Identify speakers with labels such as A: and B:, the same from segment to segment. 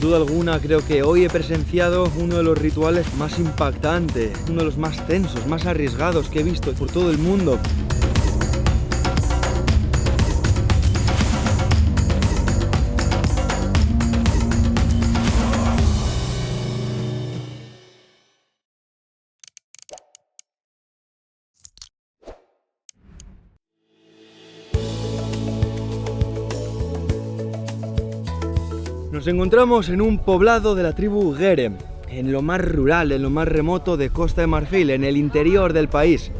A: duda alguna, creo que hoy he presenciado uno de los rituales más impactantes, uno de los más tensos, más arriesgados que he visto por todo el mundo. Nos encontramos en un poblado de la tribu Gere, en lo más rural, en lo más remoto de Costa de Marfil, en el interior del país.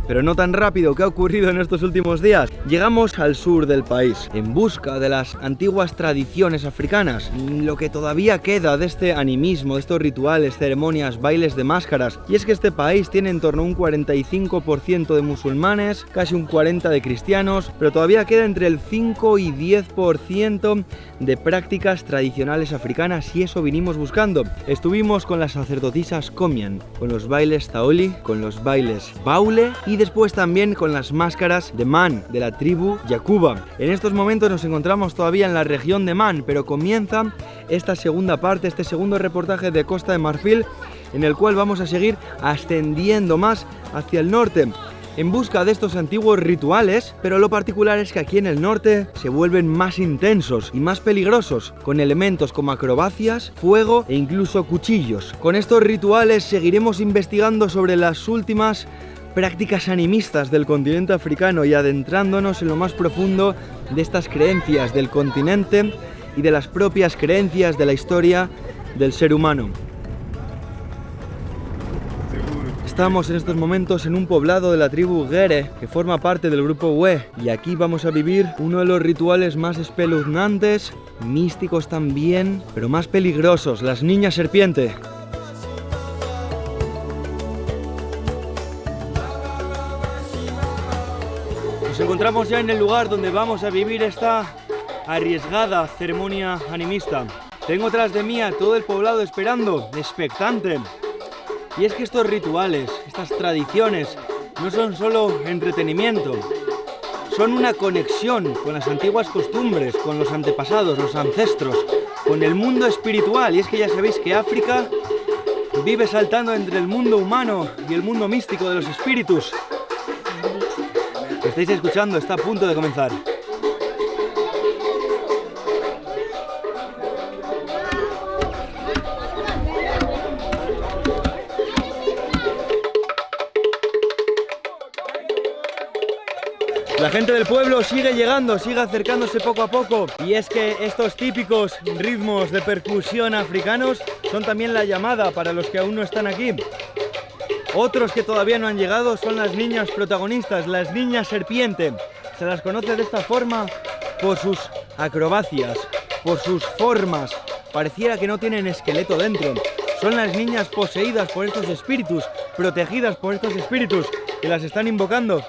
A: Pero no tan rápido. ¿Qué ha ocurrido en estos últimos días? Llegamos al sur del país en busca de las antiguas tradiciones africanas, lo que todavía queda de este animismo, de estos rituales, ceremonias, bailes de máscaras. Y es que este país tiene en torno a un 45% de musulmanes, casi un 40% de cristianos, pero todavía queda entre el 5 y 10% de prácticas tradicionales africanas, y eso vinimos buscando. Estuvimos con las sacerdotisas Komian, con los bailes Taoli, con los bailes Baule y después también con las máscaras de Man, de la tribu Yakuba. En estos momentos nos encontramos todavía en la región de Man, pero comienza esta segunda parte, este segundo reportaje de Costa de Marfil, en el cual vamos a seguir ascendiendo más hacia el norte, en busca de estos antiguos rituales, pero lo particular es que aquí en el norte se vuelven más intensos y más peligrosos, con elementos como acrobacias, fuego e incluso cuchillos. Con estos rituales seguiremos investigando sobre las últimas prácticas animistas del continente africano y adentrándonos en lo más profundo de estas creencias del continente y de las propias creencias de la historia del ser humano. Estamos en estos momentos en un poblado de la tribu Gere, que forma parte del grupo We, y aquí vamos a vivir uno de los rituales más espeluznantes, místicos también, pero más peligrosos, las niñas serpiente. Nos encontramos ya en el lugar donde vamos a vivir esta arriesgada ceremonia animista. Tengo tras de mí a todo el poblado esperando, expectante. Y es que estos rituales, estas tradiciones, no son solo entretenimiento, son una conexión con las antiguas costumbres, con los antepasados, los ancestros, con el mundo espiritual. Y es que ya sabéis que África vive saltando entre el mundo humano y el mundo místico de los espíritus. Lo estáis escuchando, está a punto de comenzar. La gente del pueblo sigue llegando, sigue acercándose poco a poco, y es que estos típicos ritmos de percusión africanos son también la llamada para los que aún no están aquí. Otros que todavía no han llegado son las niñas protagonistas, las niñas serpiente. Se las conoce de esta forma por sus acrobacias, por sus formas. Pareciera que no tienen esqueleto dentro. Son las niñas poseídas por estos espíritus, protegidas por estos espíritus, que las están invocando.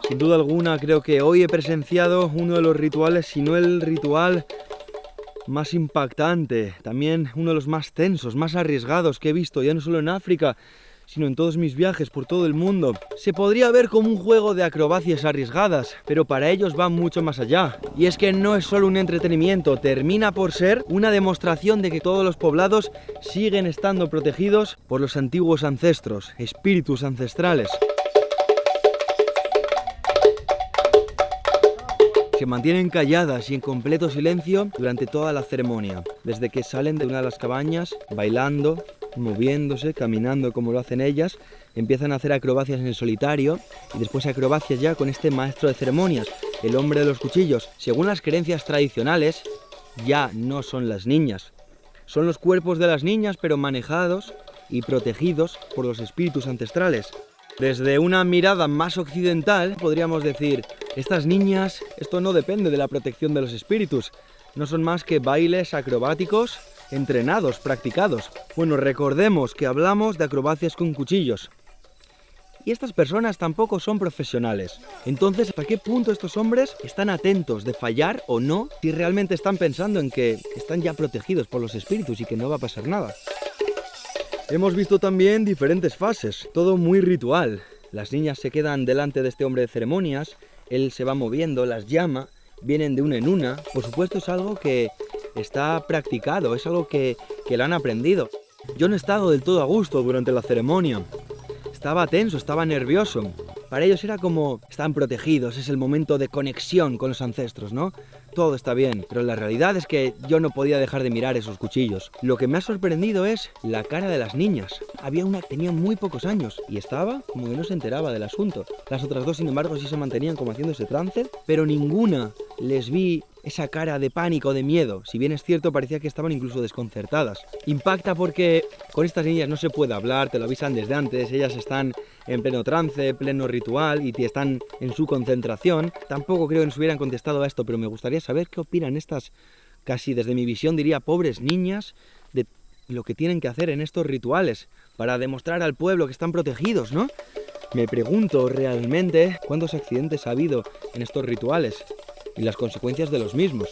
A: Sin duda alguna, creo que hoy he presenciado uno de los rituales, si no el ritual más impactante, también uno de los más tensos, más arriesgados que he visto, ya no solo en África, sino en todos mis viajes por todo el mundo. Se podría ver como un juego de acrobacias arriesgadas, pero para ellos va mucho más allá. Y es que no es solo un entretenimiento, termina por ser una demostración de que todos los poblados siguen estando protegidos por los antiguos ancestros, espíritus ancestrales. Se mantienen calladas y en completo silencio durante toda la ceremonia, desde que salen de una de las cabañas, bailando, moviéndose, caminando como lo hacen ellas, empiezan a hacer acrobacias en el solitario y después acrobacias ya con este maestro de ceremonias, el hombre de los cuchillos. Según las creencias tradicionales, ya no son las niñas, son los cuerpos de las niñas pero manejados y protegidos por los espíritus ancestrales. Desde una mirada más occidental podríamos decir, estas niñas, esto no depende de la protección de los espíritus, no son más que bailes acrobáticos entrenados, practicados. Bueno, recordemos que hablamos de acrobacias con cuchillos. Y estas personas tampoco son profesionales. Entonces, ¿hasta qué punto estos hombres están atentos de fallar o no si realmente están pensando en que están ya protegidos por los espíritus y que no va a pasar nada? Hemos visto también diferentes fases, todo muy ritual. Las niñas se quedan delante de este hombre de ceremonias, él se va moviendo, las llama, vienen de una en una. Por supuesto es algo que está practicado, es algo que lo han aprendido. Yo no he estado del todo a gusto durante la ceremonia. Estaba tenso, estaba nervioso. Para ellos era como, están protegidos, es el momento de conexión con los ancestros, ¿no? Todo está bien, pero la realidad es que yo no podía dejar de mirar esos cuchillos. Lo que me ha sorprendido es la cara de las niñas. Había una que tenía muy pocos años y estaba como que no se enteraba del asunto. Las otras dos, sin embargo, sí se mantenían como haciendo ese trance, pero ninguna les vi esa cara de pánico, de miedo. Si bien es cierto, parecía que estaban incluso desconcertadas. Impacta porque con estas niñas no se puede hablar, te lo avisan desde antes, ellas están en pleno trance, pleno ritual y están en su concentración. Tampoco creo que nos hubieran contestado a esto, pero me gustaría saber qué opinan estas, casi desde mi visión diría, pobres niñas, de lo que tienen que hacer en estos rituales para demostrar al pueblo que están protegidos, ¿no? Me pregunto realmente cuántos accidentes ha habido en estos rituales y las consecuencias de los mismos.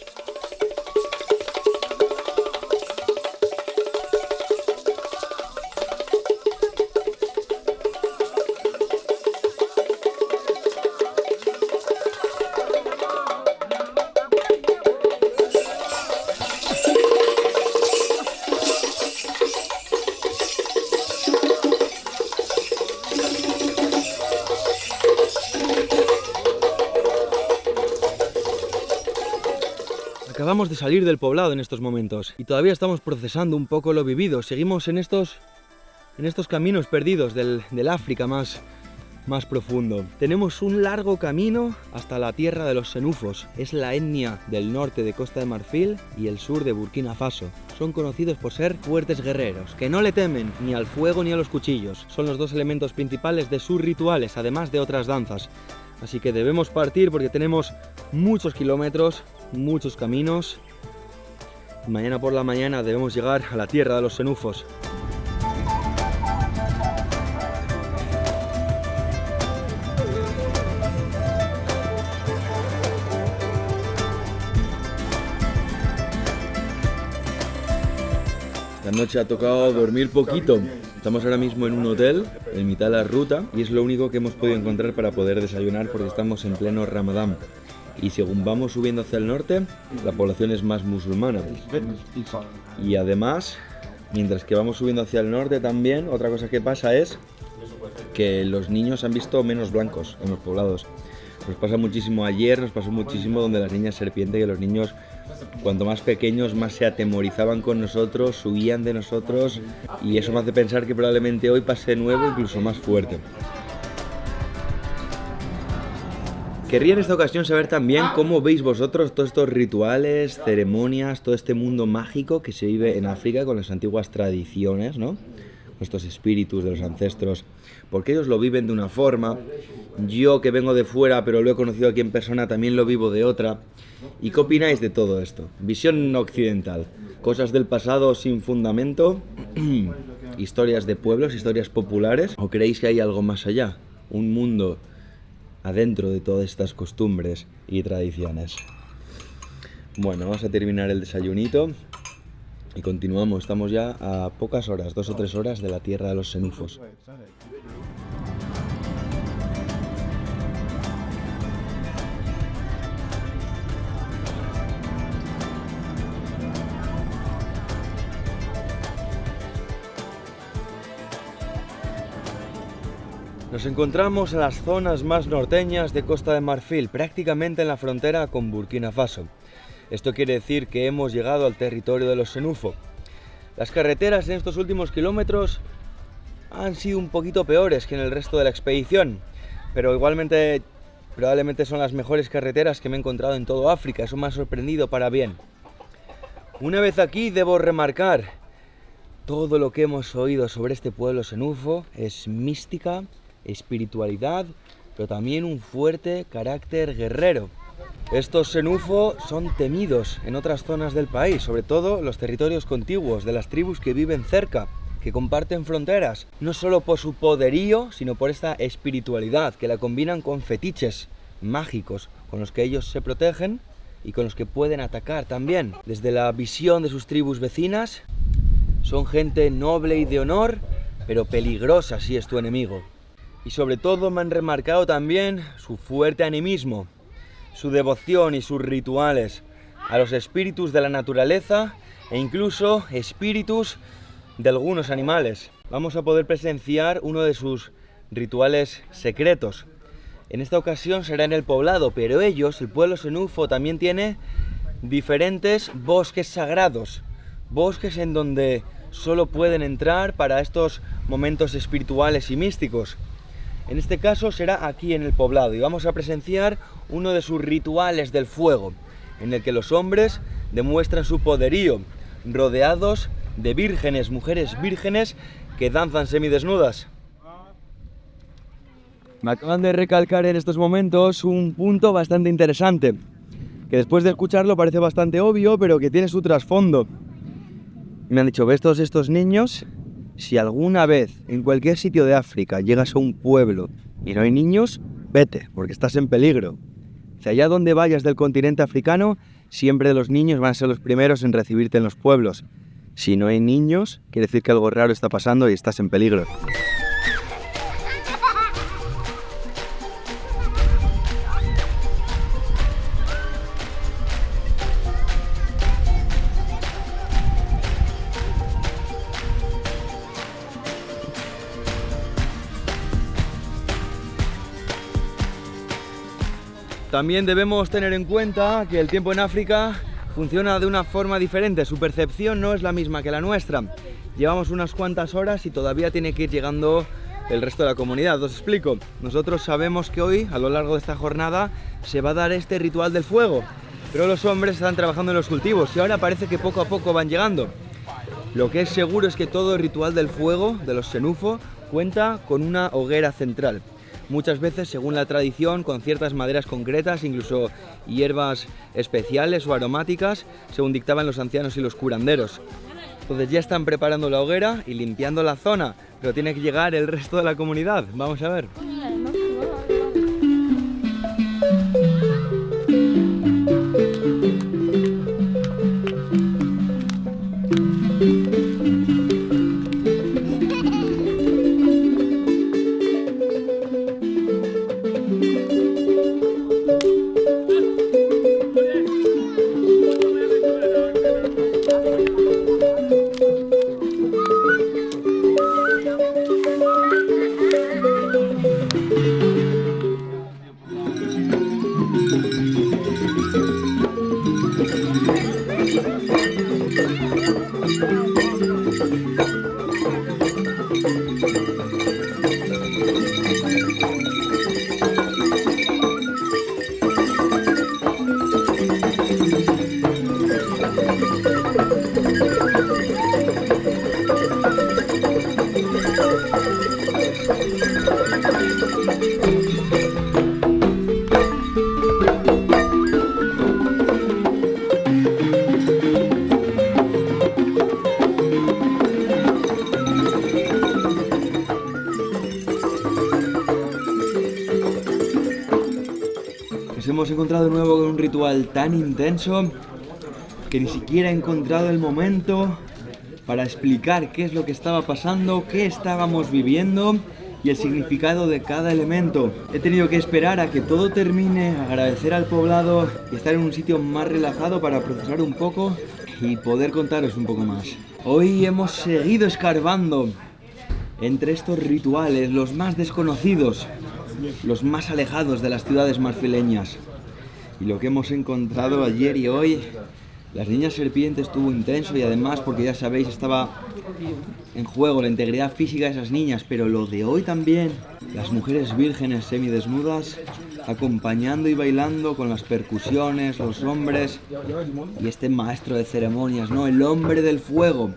A: Acabamos de salir del poblado en estos momentos y todavía estamos procesando un poco lo vivido. Seguimos en estos caminos perdidos del África más profundo. Tenemos un largo camino hasta la tierra de los senufos. Es la etnia del norte de Costa de Marfil y el sur de Burkina Faso. Son conocidos por ser fuertes guerreros, que no le temen ni al fuego ni a los cuchillos. Son los dos elementos principales de sus rituales, además de otras danzas. Así que debemos partir porque tenemos muchos kilómetros, muchos caminos. Mañana por la mañana debemos llegar a la tierra de los senufos. Esta noche ha tocado dormir poquito. Estamos ahora mismo en un hotel, en mitad de la ruta, y es lo único que hemos podido encontrar para poder desayunar porque estamos en pleno Ramadán. Y según vamos subiendo hacia el norte, la población es más musulmana. Y además, mientras que vamos subiendo hacia el norte también, otra cosa que pasa es que los niños han visto menos blancos en los poblados. Nos pasa muchísimo ayer, nos pasó muchísimo donde las niñas serpiente, que los niños, cuanto más pequeños, más se atemorizaban con nosotros, huían de nosotros, y eso me hace pensar que probablemente hoy pase de nuevo, incluso más fuerte. Querría en esta ocasión saber también cómo veis vosotros todos estos rituales, ceremonias, todo este mundo mágico que se vive en África con las antiguas tradiciones, ¿no? Estos espíritus de los ancestros, porque ellos lo viven de una forma, yo que vengo de fuera pero lo he conocido aquí en persona también lo vivo de otra. ¿Y qué opináis de todo esto? Visión occidental, cosas del pasado sin fundamento, historias de pueblos, historias populares, ¿o creéis que hay algo más allá? Un mundo adentro de todas estas costumbres y tradiciones. Bueno, vamos a terminar el desayunito y continuamos. Estamos ya a pocas horas, 2 o 3 horas de la tierra de los senufos. Nos encontramos en las zonas más norteñas de Costa de Marfil, prácticamente en la frontera con Burkina Faso. Esto quiere decir que hemos llegado al territorio de los senufo. Las carreteras en estos últimos kilómetros han sido un poquito peores que en el resto de la expedición, pero igualmente probablemente son las mejores carreteras que me he encontrado en todo África. Eso me ha sorprendido para bien. Una vez aquí debo remarcar Todo lo que hemos oído sobre este pueblo senufo es mística, espiritualidad, pero también un fuerte carácter guerrero. Estos senufo son temidos en otras zonas del país, sobre todo los territorios contiguos de las tribus que viven cerca, que comparten fronteras, no solo por su poderío, sino por esta espiritualidad, que la combinan con fetiches mágicos con los que ellos se protegen y con los que pueden atacar también. Desde la visión de sus tribus vecinas, son gente noble y de honor, pero peligrosa si es tu enemigo. Y sobre todo me han remarcado también su fuerte animismo, su devoción y sus rituales a los espíritus de la naturaleza e incluso espíritus de algunos animales. Vamos a poder presenciar uno de sus rituales secretos. En esta ocasión será en el poblado, pero ellos, el pueblo senufo, también tiene diferentes bosques sagrados, bosques en donde solo pueden entrar para estos momentos espirituales y místicos. En este caso será aquí en el poblado y vamos a presenciar uno de sus rituales del fuego, en el que los hombres demuestran su poderío, rodeados de vírgenes, mujeres vírgenes que danzan semidesnudas. Me acaban de recalcar en estos momentos un punto bastante interesante, que después de escucharlo parece bastante obvio, pero que tiene su trasfondo. Me han dicho, ¿ves todos estos niños? Si alguna vez en cualquier sitio de África llegas a un pueblo y no hay niños, vete, porque estás en peligro. Si allá donde vayas del continente africano, siempre los niños van a ser los primeros en recibirte en los pueblos. Si no hay niños, quiere decir que algo raro está pasando y estás en peligro. También debemos tener en cuenta que el tiempo en África funciona de una forma diferente, su percepción no es la misma que la nuestra. Llevamos unas cuantas horas y todavía tiene que ir llegando el resto de la comunidad. Os explico, nosotros sabemos que hoy, a lo largo de esta jornada, se va a dar este ritual del fuego, pero los hombres están trabajando en los cultivos y ahora parece que poco a poco van llegando. Lo que es seguro es que todo el ritual del fuego, de los senufo, cuenta con una hoguera central. Muchas veces, según la tradición, con ciertas maderas concretas, incluso hierbas especiales o aromáticas, según dictaban los ancianos y los curanderos. Entonces ya están preparando la hoguera y limpiando la zona, pero tiene que llegar el resto de la comunidad. Vamos a ver. Nos hemos encontrado de nuevo con un ritual tan intenso que ni siquiera he encontrado el momento para explicar qué es lo que estaba pasando, qué estábamos viviendo y el significado de cada elemento. He tenido que esperar a que todo termine, agradecer al poblado y estar en un sitio más relajado para procesar un poco y poder contaros un poco más. Hoy hemos seguido escarbando entre estos rituales, los más desconocidos, los más alejados de las ciudades marfileñas. Y lo que hemos encontrado ayer y hoy, las niñas serpientes, estuvo intenso y además, porque ya sabéis, estaba en juego la integridad física de esas niñas, pero lo de hoy también, las mujeres vírgenes semidesnudas, acompañando y bailando con las percusiones, los hombres y este maestro de ceremonias, ¿no? El hombre del fuego.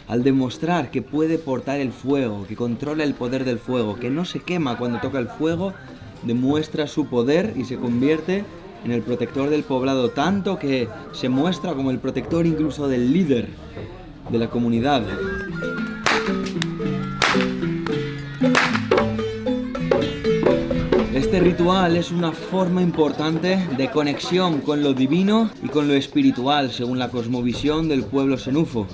A: al demostrar que puede portar el fuego, que controla el poder del fuego, que no se quema cuando toca el fuego, demuestra su poder y se convierte en el protector del poblado, tanto que se muestra como el protector incluso del líder de la comunidad. Este ritual es una forma importante de conexión con lo divino y con lo espiritual, según la cosmovisión del pueblo senufo.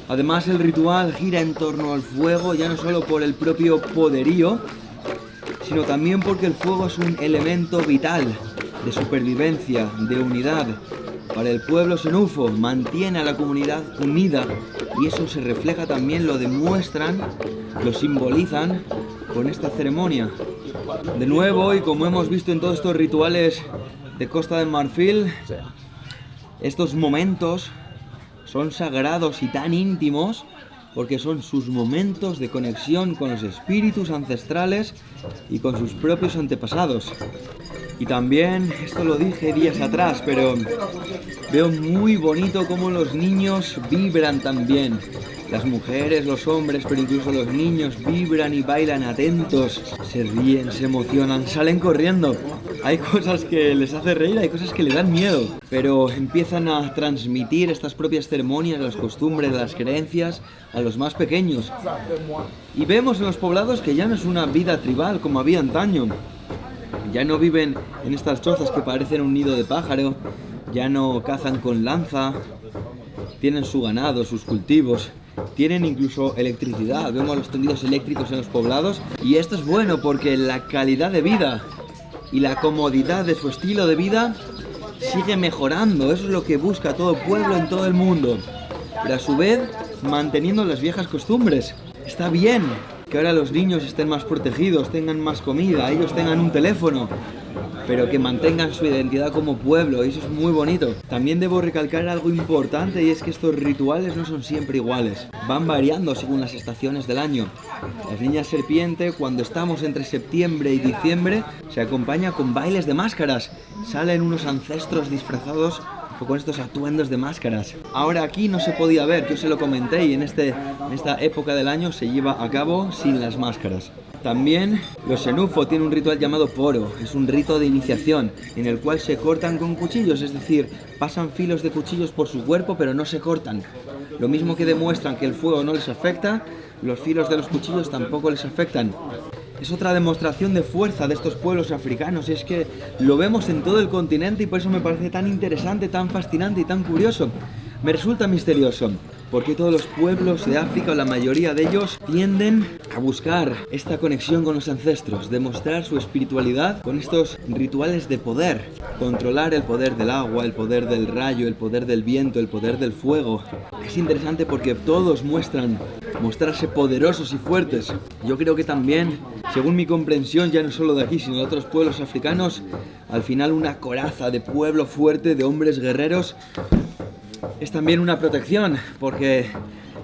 A: Además, el ritual gira en torno al fuego, ya no solo por el propio poderío, sino también porque el fuego es un elemento vital de supervivencia, de unidad. Para el pueblo senufo mantiene a la comunidad unida y eso se refleja también, lo demuestran, lo simbolizan con esta ceremonia. De nuevo, y como hemos visto en todos estos rituales de Costa de Marfil, estos momentos son sagrados y tan íntimos porque son sus momentos de conexión con los espíritus ancestrales y con sus propios antepasados. Y también, esto lo dije días atrás, pero veo muy bonito cómo los niños vibran también. Las mujeres, los hombres, pero incluso los niños vibran y bailan atentos, se ríen, se emocionan, salen corriendo. Hay cosas que les hace reír, hay cosas que les dan miedo, pero empiezan a transmitir estas propias ceremonias, las costumbres, las creencias a los más pequeños. Y vemos en los poblados que ya no es una vida tribal como había antaño. Ya no viven en estas chozas que parecen un nido de pájaro, ya no cazan con lanza, tienen su ganado, sus cultivos. Tienen incluso electricidad, vemos los tendidos eléctricos en los poblados y esto es bueno porque la calidad de vida y la comodidad de su estilo de vida sigue mejorando. Eso es lo que busca todo pueblo en todo el mundo, pero a su vez manteniendo las viejas costumbres. Está bien que ahora los niños estén más protegidos, tengan más comida, ellos tengan un teléfono, pero que mantengan su identidad como pueblo, y eso es muy bonito. También debo recalcar algo importante, y es que estos rituales no son siempre iguales, van variando según las estaciones del año. Las niñas serpiente, cuando estamos entre septiembre y diciembre, se acompaña con bailes de máscaras, salen unos ancestros disfrazados con estos atuendos de máscaras. Ahora aquí no se podía ver, yo se lo comenté, y en esta época del año se lleva a cabo sin las máscaras. También los senufo tienen un ritual llamado poro, es un rito de iniciación en el cual se cortan con cuchillos, es decir, pasan filos de cuchillos por su cuerpo pero no se cortan. Lo mismo que demuestran que el fuego no les afecta, los filos de los cuchillos tampoco les afectan. Es otra demostración de fuerza de estos pueblos africanos, y es que lo vemos en todo el continente y por eso me parece tan interesante, tan fascinante y tan curioso. Me resulta misterioso, porque todos los pueblos de África, o la mayoría de ellos, tienden a buscar esta conexión con los ancestros, demostrar su espiritualidad con estos rituales de poder. Controlar el poder del agua, el poder del rayo, el poder del viento, el poder del fuego. Es interesante porque todos muestran mostrarse poderosos y fuertes. Yo creo que también, según mi comprensión, ya no solo de aquí, sino de otros pueblos africanos, al final una coraza de pueblo fuerte, de hombres guerreros, es también una protección, porque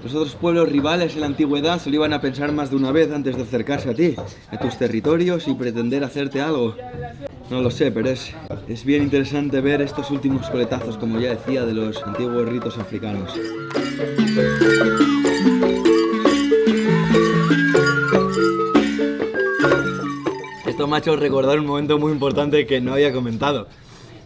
A: los otros pueblos rivales en la antigüedad se lo iban a pensar más de una vez antes de acercarse a ti, a tus territorios, y pretender hacerte algo. No lo sé, pero es bien interesante ver estos últimos coletazos, como ya decía, de los antiguos ritos africanos. Esto me ha hecho recordar un momento muy importante que no había comentado.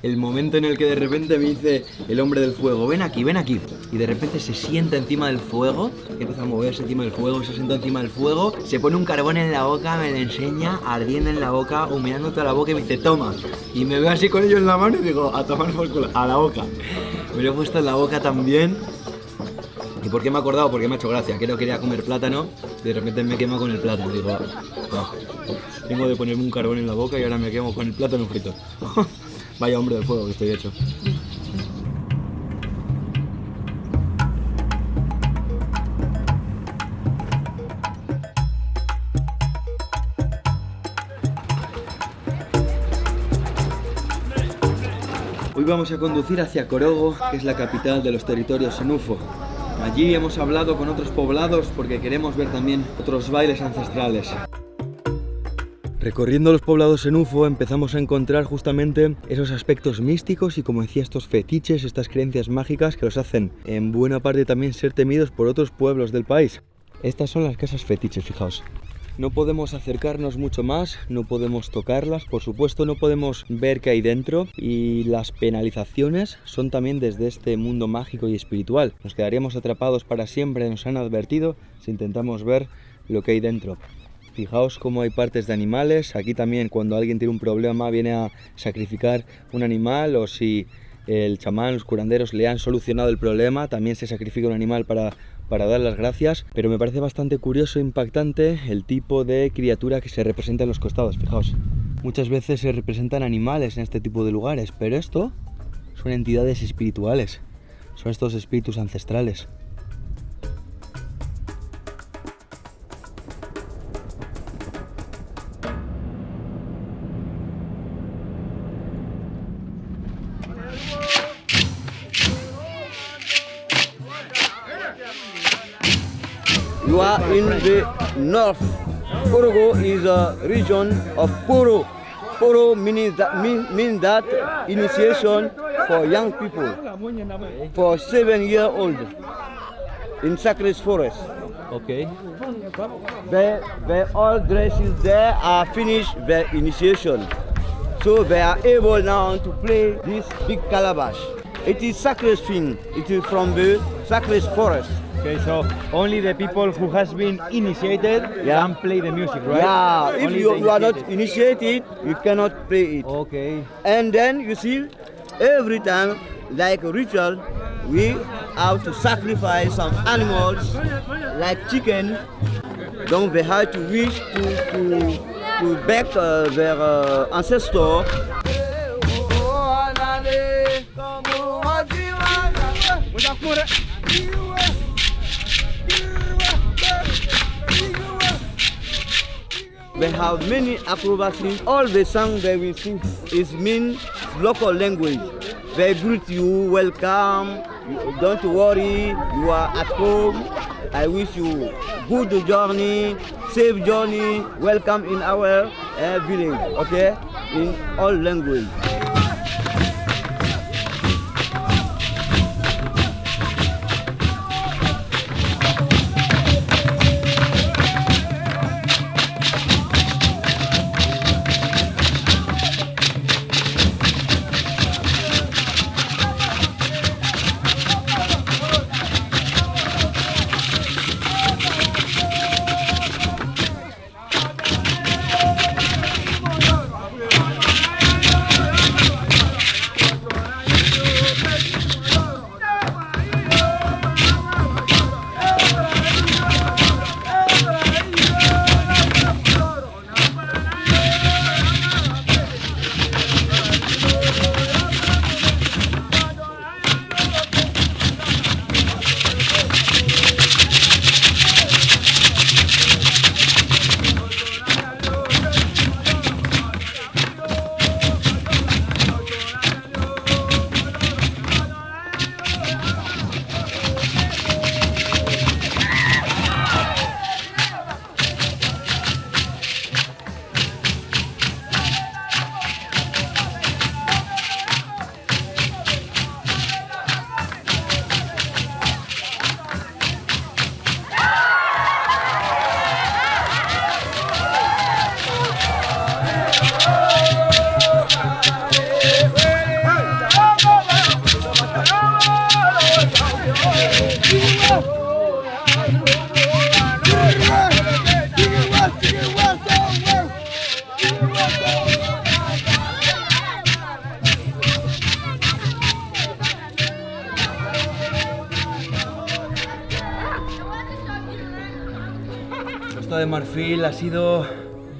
A: El momento en el que de repente me dice el hombre del fuego, ven aquí, y de repente se sienta encima del fuego, empieza a moverse encima del fuego, se sienta encima del fuego, se pone un carbón en la boca, me lo enseña, ardiendo en la boca, humeando toda la boca, y me dice, toma, y me veo así con ello en la mano y digo, a tomar por culo, a la boca. Me lo he puesto en la boca también. ¿Y por qué me he acordado? Porque me ha hecho gracia, que no quería comer plátano, y de repente me quemo con el plátano, digo, tengo de ponerme un carbón en la boca y ahora me quemo con el plátano frito. Vaya hombre del fuego que estoy hecho. Hoy vamos a conducir hacia Korogo, que es la capital de los territorios senufo. Allí hemos hablado con otros poblados porque queremos ver también otros bailes ancestrales. Recorriendo los poblados en UFO empezamos a encontrar justamente esos aspectos místicos y, como decía, estos fetiches, estas creencias mágicas que los hacen en buena parte también ser temidos por otros pueblos del país. Estas son las casas fetiches, fijaos. No podemos acercarnos mucho más, no podemos tocarlas, por supuesto no podemos ver qué hay dentro, y las penalizaciones son también desde este mundo mágico y espiritual. Nos quedaríamos atrapados para siempre, nos han advertido, si intentamos ver lo que hay dentro. Fijaos cómo hay partes de animales. Aquí también, cuando alguien tiene un problema, viene a sacrificar un animal, o si el chamán, los curanderos le han solucionado el problema, también se sacrifica un animal para dar las gracias. Pero me parece bastante curioso e impactante el tipo de criatura que se representa en los costados. Fijaos, muchas veces se representan animales en este tipo de lugares, pero esto son entidades espirituales, son estos espíritus ancestrales.
B: You are in the north. Porogo is a region of Poro. Poro means that initiation for young people, for 7-year-old in sacred forest.
A: Okay.
B: They all dresses there are finished their initiation, so they are able now to play this big calabash. It is sacred thing. It is from the sacred forest.
A: Okay, so only the people who has been initiated can play the music, right?
B: Yeah, if
A: Only
B: you
A: the
B: are not
A: initiated.
B: initiated, you cannot play it.
A: Okay.
B: And then you see, every time, like a ritual, we have to sacrifice some animals, like chicken. Donc they have to wish to beg their ancestor. They have many acrobacies. All the song they will sing is mean local language. They greet you, welcome, don't worry, you are at home. I wish you good journey, safe journey, welcome in our village, okay? In all language.
A: Costa de Marfil ha sido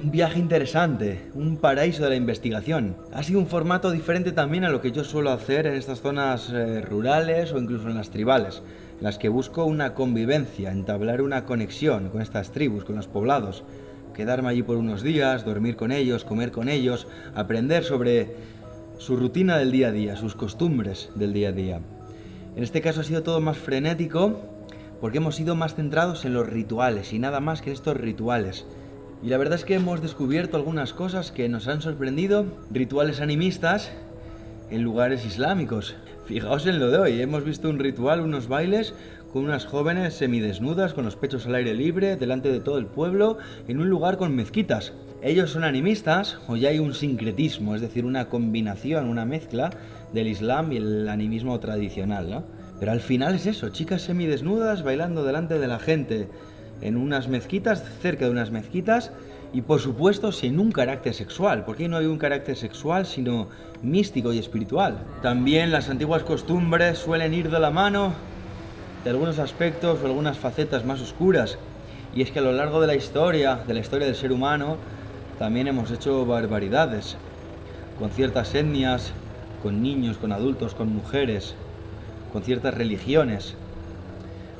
A: un viaje interesante, un paraíso de la investigación. Ha sido un formato diferente también a lo que yo suelo hacer en estas zonas rurales o incluso en las tribales, en las que busco una convivencia, entablar una conexión con estas tribus, con los poblados, quedarme allí por unos días, dormir con ellos, comer con ellos, aprender sobre su rutina del día a día, sus costumbres del día a día. En este caso ha sido todo más frenético porque hemos sido más centrados en los rituales y nada más que en estos rituales. Y la verdad es que hemos descubierto algunas cosas que nos han sorprendido, rituales animistas en lugares islámicos. Fijaos en lo de hoy, hemos visto un ritual, unos bailes con unas jóvenes semidesnudas con los pechos al aire libre delante de todo el pueblo en un lugar con mezquitas. Ellos son animistas o ya hay un sincretismo, es decir, una combinación, una mezcla del Islam y el animismo tradicional, ¿no? Pero al final es eso, chicas semidesnudas bailando delante de la gente en unas mezquitas, cerca de unas mezquitas y por supuesto sin un carácter sexual, porque no hay un carácter sexual sino místico y espiritual. También las antiguas costumbres suelen ir de la mano de algunos aspectos o algunas facetas más oscuras, y es que a lo largo de la historia del ser humano también hemos hecho barbaridades con ciertas etnias, con niños, con adultos, con mujeres, con ciertas religiones.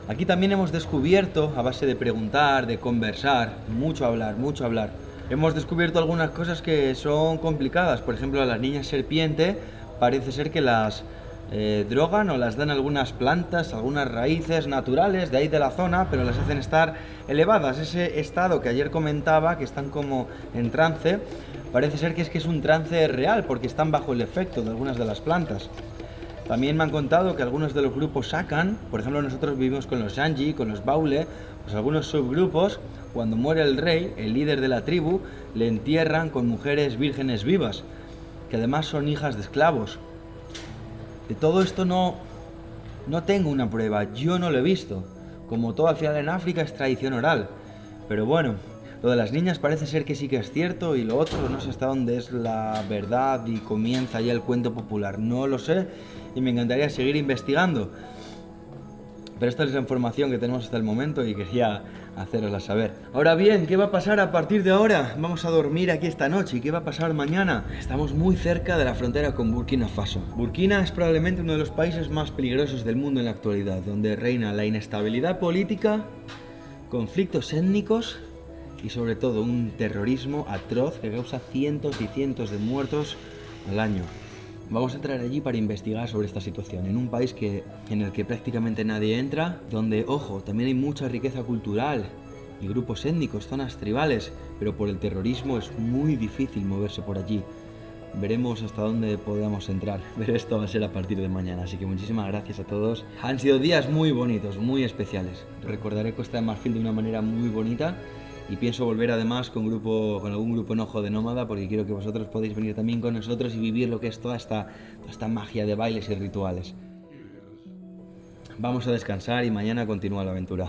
A: Aquí también hemos descubierto, a base de preguntar, de conversar, mucho hablar, hemos descubierto algunas cosas que son complicadas. Por ejemplo, a las niñas serpiente parece ser que las drogan o las dan algunas plantas, algunas raíces naturales de ahí de la zona, pero las hacen estar elevadas. Ese estado que ayer comentaba, que están como en trance, parece ser que es un trance real, porque están bajo el efecto de algunas de las plantas. También me han contado que algunos de los grupos sacan, por ejemplo nosotros vivimos con los Yanji, con los Baule, pues algunos subgrupos, cuando muere el rey, el líder de la tribu, le entierran con mujeres vírgenes vivas, que además son hijas de esclavos. De todo esto no tengo una prueba, yo no lo he visto. Como todo al final en África es tradición oral. Pero bueno, lo de las niñas parece ser que sí que es cierto y lo otro no sé hasta dónde es la verdad y comienza ya el cuento popular. No lo sé y me encantaría seguir investigando. Pero esta es la información que tenemos hasta el momento y quería hacerosla saber. Ahora bien, ¿qué va a pasar a partir de ahora? Vamos a dormir aquí esta noche. ¿Y qué va a pasar mañana? Estamos muy cerca de la frontera con Burkina Faso. Burkina es probablemente uno de los países más peligrosos del mundo en la actualidad, donde reina la inestabilidad política, conflictos étnicos y sobre todo un terrorismo atroz que causa cientos y cientos de muertos al año. Vamos a entrar allí para investigar sobre esta situación, en un país en el que prácticamente nadie entra, donde, ojo, también hay mucha riqueza cultural y grupos étnicos, zonas tribales, pero por el terrorismo es muy difícil moverse por allí. Veremos hasta dónde podamos entrar, pero esto va a ser a partir de mañana, así que muchísimas gracias a todos. Han sido días muy bonitos, muy especiales. Recordaré Costa de Marfil de una manera muy bonita. Y pienso volver además con algún grupo en Ojo de Nómada, porque quiero que vosotros podáis venir también con nosotros y vivir lo que es toda esta magia de bailes y rituales. Vamos a descansar y mañana continúa la aventura.